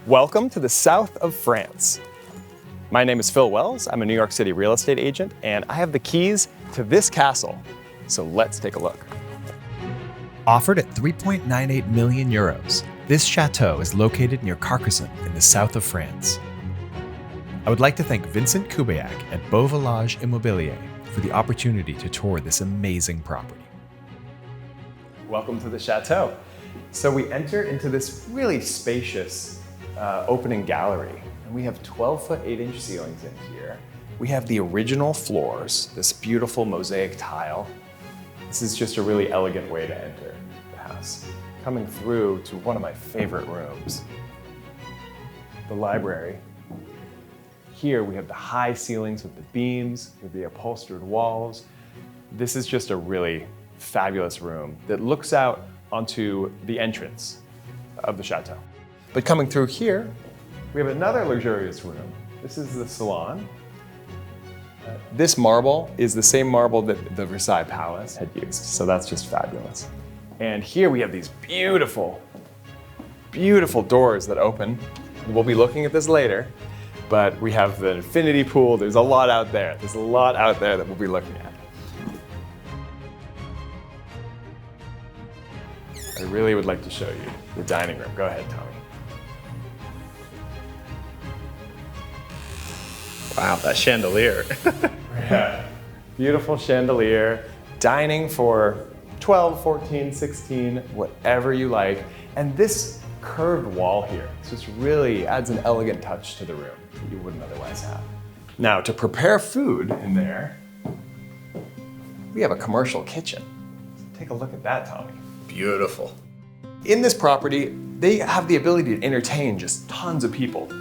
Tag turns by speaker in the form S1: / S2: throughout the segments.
S1: Welcome to the south of France. My name is Phil Wells. I'm a New York City real estate agent, and I have the keys to this castle. So let's take a look.
S2: Offered at 3.98 million euros, this chateau is located near Carcassonne in the south of France. I would like to thank Vincent Kubiak at Beauvillage Immobilier for the opportunity to tour this amazing property.
S1: Welcome to the chateau. So we enter into this really spacious opening gallery, and we have 12-foot 8-inch ceilings in here. We have the original floors, this beautiful mosaic tile. This is just a really elegant way to enter the house. Coming through to one of my favorite rooms, the library. Here we have the high ceilings with the beams, with the upholstered walls. This is just a really fabulous room that looks out onto the entrance of the chateau. But coming through here, we have another luxurious room. This is the salon. This marble is the same marble that the Versailles Palace had used, so that's just fabulous. And here we have these beautiful, beautiful doors that open. We'll be looking at this later, but we have the infinity pool. There's a lot out there. There's a lot out there that we'll be looking at. I really would like to show you the dining room. Go ahead, Tommy.
S3: Wow, that chandelier.
S1: Yeah. Beautiful chandelier, dining for 12, 14, 16, whatever you like. And this curved wall here just really adds an elegant touch to the room that you wouldn't otherwise have. Now, to prepare food in there, we have a commercial kitchen. So take a look at that, Tommy.
S3: Beautiful.
S1: In this property, they have the ability to entertain just tons of people.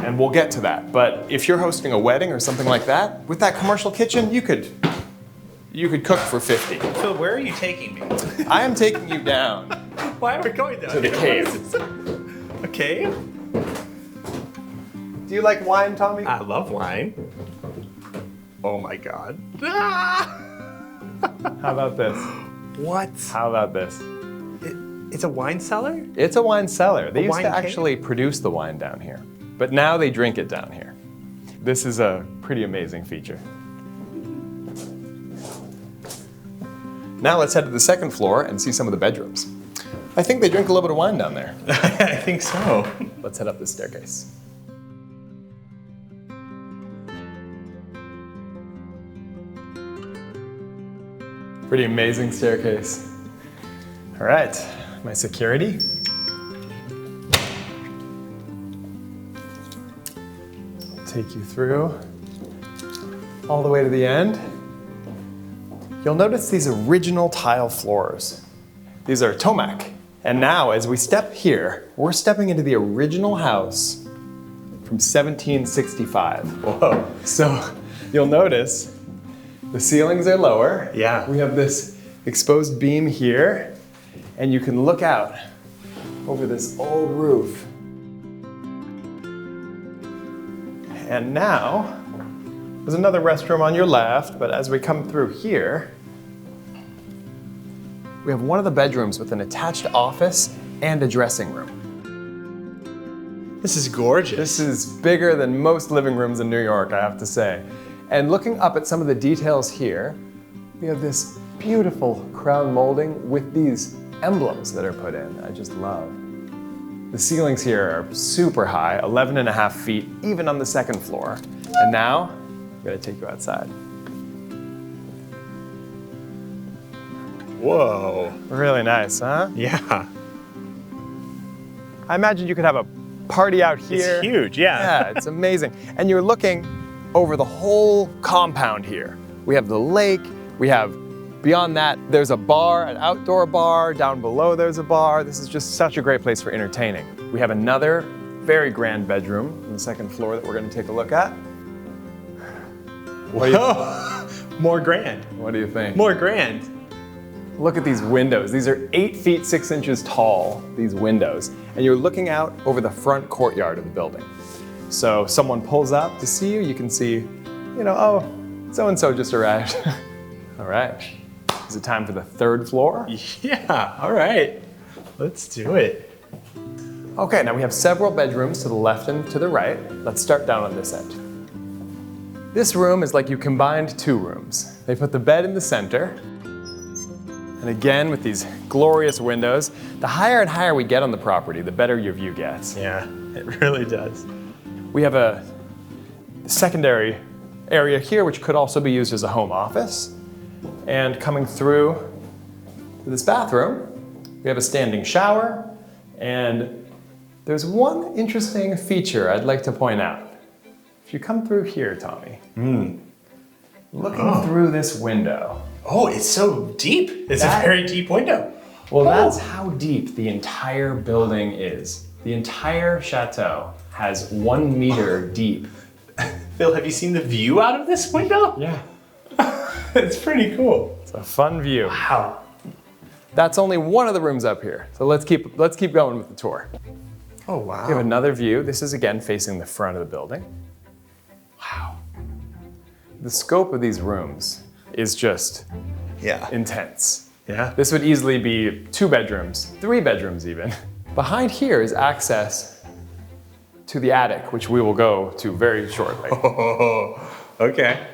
S1: And we'll get to that. But if you're hosting a wedding or something like that, with that commercial kitchen, you could cook for 50.
S3: Phil, where are you taking me?
S1: I am taking you down
S3: Why are we going down
S1: to the cave.
S3: A cave?
S1: Do you like wine, Tommy?
S3: I love wine. Oh my God. Ah!
S1: How about this?
S3: What?
S1: How about this?
S3: It's a wine cellar?
S1: It's a wine cellar. They used
S3: wine
S1: to
S3: cave?
S1: actually produce the wine down here, but now they drink it down here. This is a pretty amazing feature. Now let's head to the second floor and see some of the bedrooms. I think they drink a little bit of wine down there.
S3: I think so.
S1: Let's head up this staircase. Pretty amazing staircase. All right, my security. I'll take you through all the way to the end. You'll notice these original tile floors. These are Tomac. And now, as we step here, we're stepping into the original house from 1765.
S3: Whoa.
S1: So you'll notice the ceilings are lower.
S3: Yeah.
S1: We have this exposed beam here, and you can look out over this old roof. And now, there's another restroom on your left, but as we come through here, we have one of the bedrooms with an attached office and a dressing room.
S3: This is gorgeous.
S1: This is bigger than most living rooms in New York, I have to say. And looking up at some of the details here, we have this beautiful crown molding with these emblems that are put in. I just love. The ceilings here are super high, 11.5 feet, even on the second floor. And now, I'm gonna take you outside.
S3: Whoa.
S1: Really nice, huh?
S3: Yeah.
S1: I imagine you could have a party out here.
S3: It's huge, yeah.
S1: Yeah, it's amazing. And you're looking over the whole compound here. We have the lake, we have, beyond that, there's a bar, an outdoor bar, down below there's a bar. This is just such a great place for entertaining. We have another very grand bedroom on the second floor that we're gonna take a look at.
S3: Whoa. More grand.
S1: What do you think?
S3: More grand.
S1: Look at these windows. These are 8 feet 6 inches tall, these windows. And you're looking out over the front courtyard of the building. So someone pulls up to see you, you can see, you know, oh, so-and-so just arrived. All right. Is it time for the third floor?
S3: Yeah, all right. Let's do it.
S1: Okay, now we have several bedrooms to the left and to the right. Let's start down on this end. This room is like you combined two rooms. They put the bed in the center, and again with these glorious windows. The higher and higher we get on the property, the better your view gets.
S3: Yeah, it really does.
S1: We have a secondary area here, which could also be used as a home office. And coming through to this bathroom, we have a standing shower, and there's one interesting feature I'd like to point out. If you come through here, Tommy, looking through this window.
S3: Oh, it's so deep. It's a very deep window.
S1: Well, that's how deep the entire building is. The entire chateau has 1 meter deep.
S3: Phil, have you seen the view out of this window?
S1: Yeah.
S3: It's pretty cool.
S1: It's a fun view.
S3: Wow.
S1: That's only one of the rooms up here. So let's keep going with the tour.
S3: Oh, wow.
S1: We have another view. This is again facing the front of the building. Wow. The scope of these rooms is just intense.
S3: Yeah.
S1: This would easily be 2 bedrooms, 3 bedrooms even. Behind here is access to the attic, which we will go to very shortly.
S3: Oh, okay.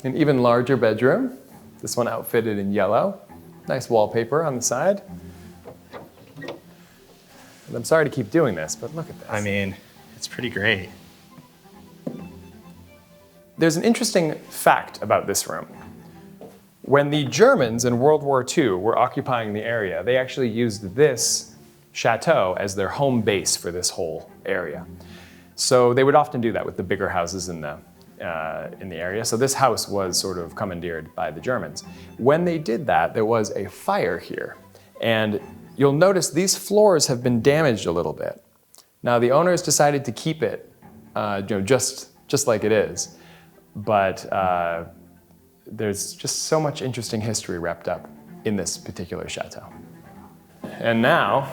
S1: An even larger bedroom. This one outfitted in yellow. Nice wallpaper on the side. And I'm sorry to keep doing this, but look at this.
S3: I mean, it's pretty great.
S1: There's an interesting fact about this room. When the Germans in World War II were occupying the area, they actually used this chateau as their home base for this whole area. So they would often do that with the bigger houses in the area. So this house was sort of commandeered by the Germans. When they did that, there was a fire here. And you'll notice these floors have been damaged a little bit. Now the owners decided to keep it just like it is. But there's just so much interesting history wrapped up in this particular chateau. And now,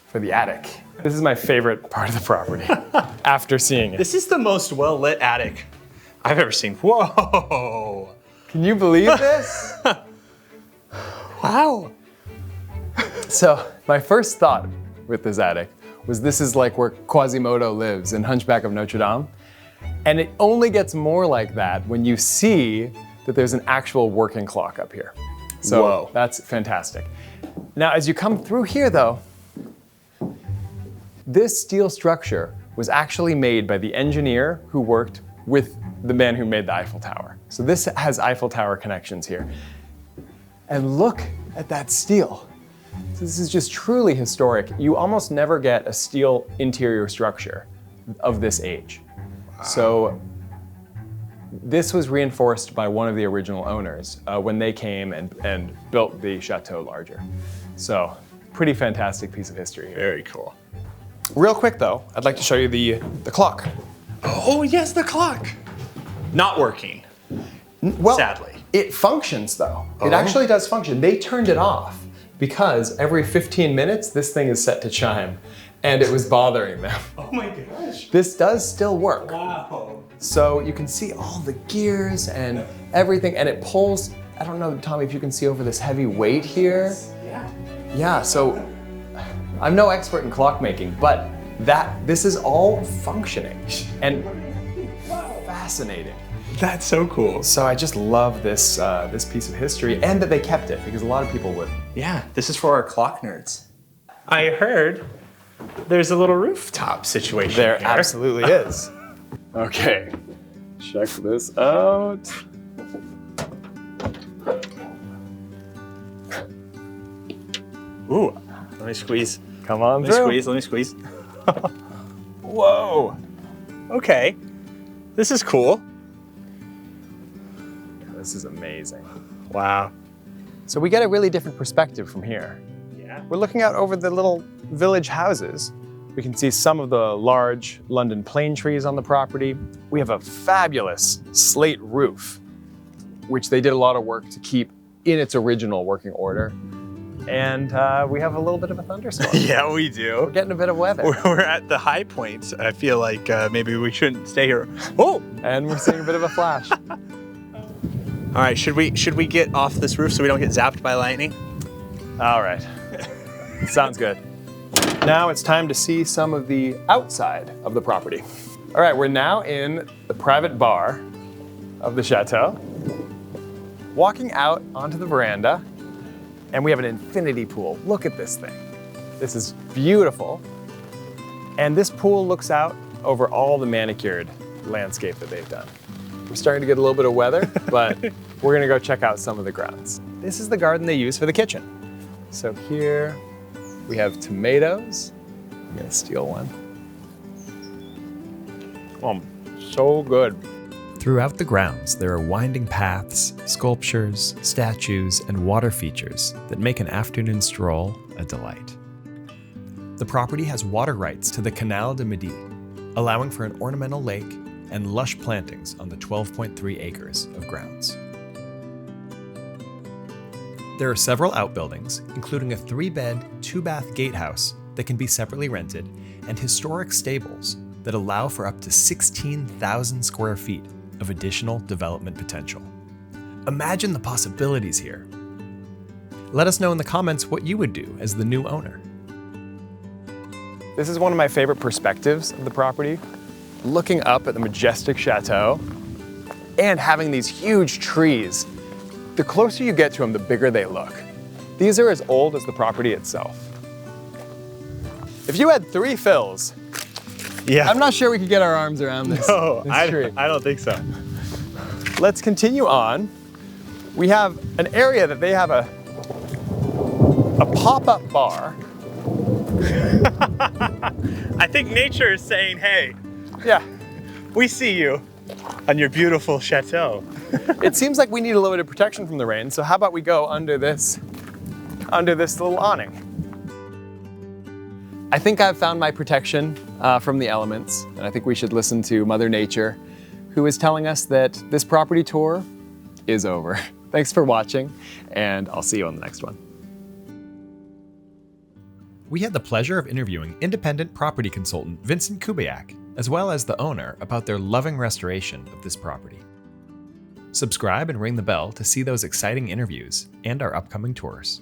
S1: for the attic. This is my favorite part of the property after seeing it.
S3: This is the most well-lit attic I've ever seen. Whoa!
S1: Can you believe this?
S3: Wow.
S1: So my first thought with this attic was this is like where Quasimodo lives in Hunchback of Notre Dame. And it only gets more like that when you see that there's an actual working clock up here. So
S3: whoa.
S1: That's fantastic. Now, as you come through here though, this steel structure was actually made by the engineer who worked with the man who made the Eiffel Tower. So this has Eiffel Tower connections here. And look at that steel. This is just truly historic. You almost never get a steel interior structure of this age. Wow. So this was reinforced by one of the original owners when they came and built the chateau larger. So pretty fantastic piece of history here.
S3: Very cool.
S1: Real quick though, I'd like to show you the clock.
S3: Oh yes, the clock. Not working.
S1: Well,
S3: sadly.
S1: It functions though. It actually does function. They turned it off because every 15 minutes this thing is set to chime and it was bothering them.
S3: Oh my gosh.
S1: This does still work.
S3: Wow.
S1: So you can see all the gears and everything, and it pulls, I don't know, Tommy, if you can see over this heavy weight here.
S3: Yeah.
S1: Yeah, so I'm no expert in clockmaking, but this is all functioning and fascinating.
S3: That's so cool.
S1: So I just love this piece of history, and that they kept it because a lot of people wouldn't.
S3: Yeah, this is for our clock nerds. I heard there's a little rooftop situation
S1: There
S3: here.
S1: absolutely is. Okay, check this out.
S3: Ooh, let me squeeze.
S1: Come on
S3: Let
S1: through.
S3: me squeeze. Whoa. Okay, this is cool.
S1: This is amazing.
S3: Wow.
S1: So we get a really different perspective from here.
S3: Yeah.
S1: We're looking out over the little village houses. We can see some of the large London plane trees on the property. We have a fabulous slate roof, which they did a lot of work to keep in its original working order. And we have a little bit of a thunderstorm.
S3: Yeah, we do.
S1: We're getting a bit of weather.
S3: We're at the high point. I feel like maybe we shouldn't stay here. Oh!
S1: And we're seeing a bit of a flash.
S3: All right, should we get off this roof so we don't get zapped by lightning?
S1: All right. Sounds good. Now it's time to see some of the outside of the property. All right, we're now in the private bar of the chateau. Walking out onto the veranda, and we have an infinity pool. Look at this thing. This is beautiful. And this pool looks out over all the manicured landscape that they've done. We're starting to get a little bit of weather, but we're gonna go check out some of the grounds. This is the garden they use for the kitchen. So here we have tomatoes. I'm gonna steal one. Oh, so good.
S2: Throughout the grounds, there are winding paths, sculptures, statues, and water features that make an afternoon stroll a delight. The property has water rights to the Canal du Midi, allowing for an ornamental lake and lush plantings on the 12.3 acres of grounds. There are several outbuildings, including a 3-bed, 2-bath gatehouse that can be separately rented, and historic stables that allow for up to 16,000 square feet of additional development potential. Imagine the possibilities here. Let us know in the comments what you would do as the new owner.
S1: This is one of my favorite perspectives of the property. Looking up at the majestic chateau and having these huge trees. The closer you get to them, the bigger they look. These are as old as the property itself. If you had 3 fills, I'm not sure we could get our arms around this, tree.
S3: I don't think so.
S1: Let's continue on. We have an area that they have a pop-up bar.
S3: I think nature is saying, hey,
S1: Yeah,
S3: we see you on your beautiful chateau.
S1: it seems like we need a little bit of protection from the rain, so how about we go under this little awning? I think I've found my protection from the elements, and I think we should listen to Mother Nature, who is telling us that this property tour is over. Thanks for watching, and I'll see you on the next one.
S2: We had the pleasure of interviewing independent property consultant Vincent Kubiak, as well as the owner, about their loving restoration of this property. Subscribe and ring the bell to see those exciting interviews and our upcoming tours.